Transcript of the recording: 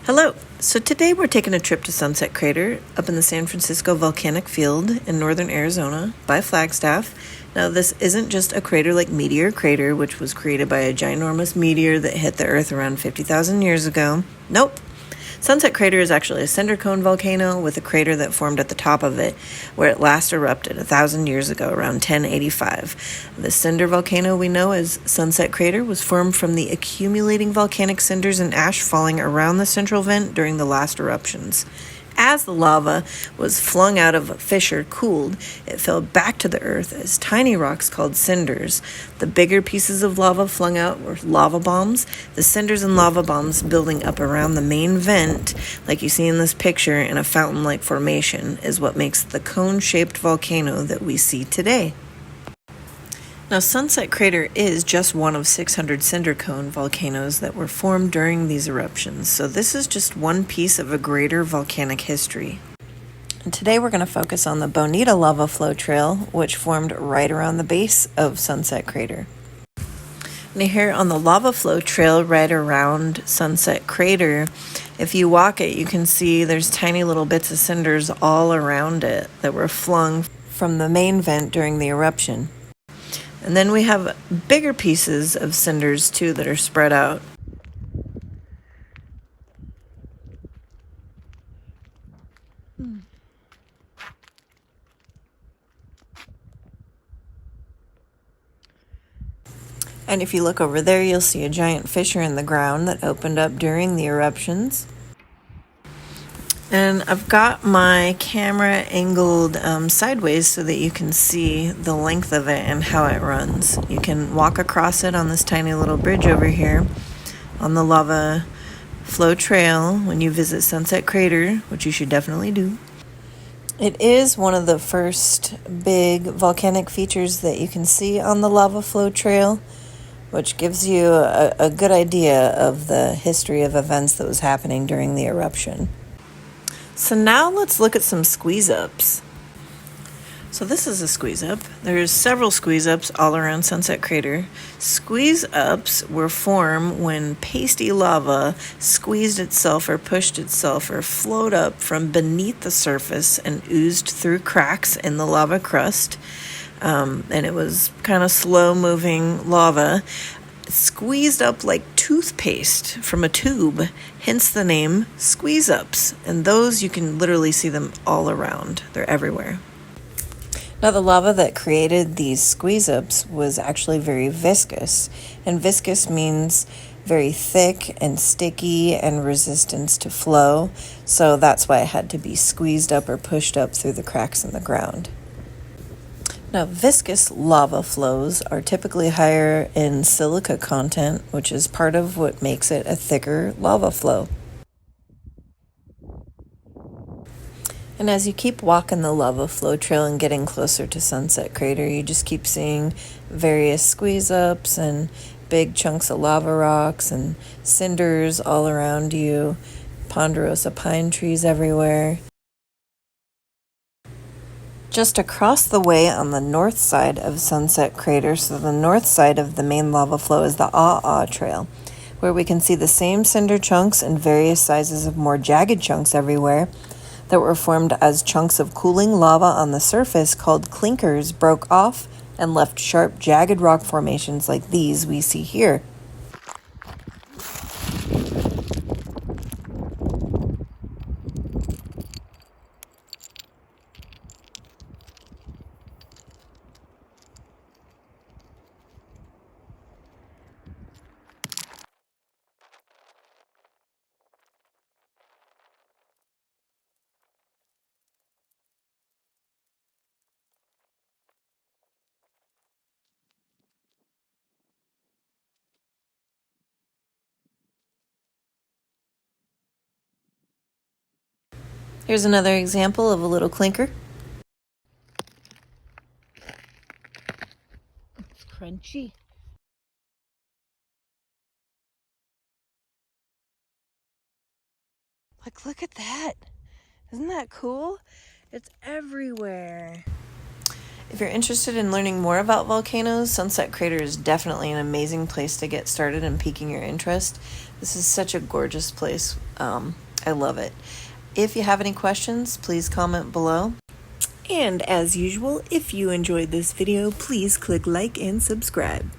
Hello! So today we're taking a trip to Sunset Crater up in the San Francisco volcanic field in northern Arizona by Flagstaff. Now this isn't just a crater-like meteor crater, which was created by a ginormous meteor that hit the Earth around 50,000 years ago. Nope. Sunset Crater is actually a cinder cone volcano with a crater that formed at the top of it, where it last erupted 1,000 years ago, around 1085. The cinder volcano we know as Sunset Crater was formed from the accumulating volcanic cinders and ash falling around the central vent during the last eruptions. As the lava was flung out of a fissure cooled, it fell back to the earth as tiny rocks called cinders. The bigger pieces of lava flung out were lava bombs. The cinders and lava bombs building up around the main vent, like you see in this picture in a fountain-like formation, is what makes the cone-shaped volcano that we see today. Now, Sunset Crater is just one of 600 cinder cone volcanoes that were formed during these eruptions, so this is just one piece of a greater volcanic history. And today we're going to focus on the Bonita lava flow trail, which formed right around the base of Sunset Crater. And here on the lava flow trail right around Sunset Crater, if you walk it, you can see there's tiny little bits of cinders all around it that were flung from the main vent during the eruption. And then we have bigger pieces of cinders too that are spread out. And if you look over there, you'll see a giant fissure in the ground that opened up during the eruptions. And I've got my camera angled sideways so that you can see the length of it and how it runs. You can walk across it on this tiny little bridge over here on the lava flow trail when you visit Sunset Crater, which you should definitely do. It is one of the first big volcanic features that you can see on the lava flow trail, which gives you a good idea of the history of events that was happening during the eruption. So now let's look at some squeeze-ups. So this is a squeeze-up. There's several squeeze-ups all around Sunset Crater. Squeeze-ups were formed when pasty lava squeezed itself or pushed itself or flowed up from beneath the surface and oozed through cracks in the lava crust. And it was kind of slow-moving lava, squeezed up like toothpaste from a tube, hence the name squeeze-ups. And those, you can literally see them all around. They're everywhere. Now, the lava that created these squeeze-ups was actually very viscous. And viscous means very thick and sticky and resistance to flow. So that's why it had to be squeezed up or pushed up through the cracks in the ground. Now, viscous lava flows are typically higher in silica content, which is part of what makes it a thicker lava flow. And as you keep walking the lava flow trail and getting closer to Sunset Crater, you just keep seeing various squeeze-ups and big chunks of lava rocks and cinders all around you, ponderosa pine trees everywhere. Just across the way on the north side of Sunset Crater, so the north side of the main lava flow, is the Ah Trail, where we can see the same cinder chunks and various sizes of more jagged chunks everywhere that were formed as chunks of cooling lava on the surface called clinkers broke off and left sharp, jagged rock formations like these we see here. Here's another example of a little clinker. It's crunchy. Like, look at that. Isn't that cool? It's everywhere. If you're interested in learning more about volcanoes, Sunset Crater is definitely an amazing place to get started and piquing your interest. This is such a gorgeous place. I love it. If you have any questions, please comment below. And as usual, if you enjoyed this video, please click like and subscribe.